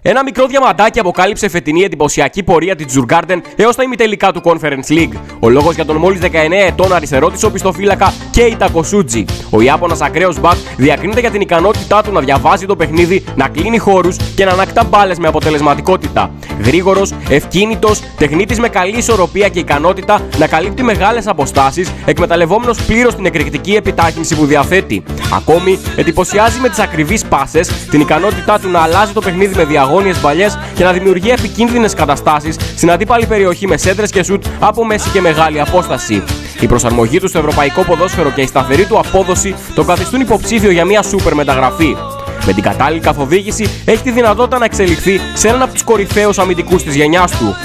Ένα μικρό διαμαντάκι αποκάλυψε φετινή εντυπωσιακή πορεία της Djurgården έως τα ημιτελικά του Conference League. Ο λόγος για τον μόλις 19 ετών αριστερό της οπισθοφύλακα Keita Kosugi. Ο Ιάπωνας ακραίος μπακ διακρίνεται για την ικανότητά του να διαβάζει το παιχνίδι, να κλείνει χώρους και να ανακτά μπάλες με αποτελεσματικότητα. Γρήγορος, ευκίνητος, τεχνίτης με καλή ισορροπία και ικανότητα να καλύπτει μεγάλες αποστάσεις, εκμεταλλευόμενος πλήρως την εκρηκτική επιτάχυνση που διαθέτει. Ακόμη, εντυπωσιάζει με τις ακριβείς πάσες, την ικανότητά του να αλλάζει το παιχνίδι με διαγώνιες μπαλιές και να δημιουργεί επικίνδυνες καταστάσεις στην αντίπαλη περιοχή με σέντρες και σουτ από μέση και μεγάλη απόσταση. Η προσαρμογή του στο ευρωπαϊκό ποδόσφαιρο και η σταθερή του απόδοση τον καθιστούν υποψήφιο για μια σούπερ μεταγραφή. Με την κατάλληλη καθοδήγηση έχει τη δυνατότητα να εξελιχθεί σε έναν από τους κορυφαίους αμυντικούς της γενιάς του.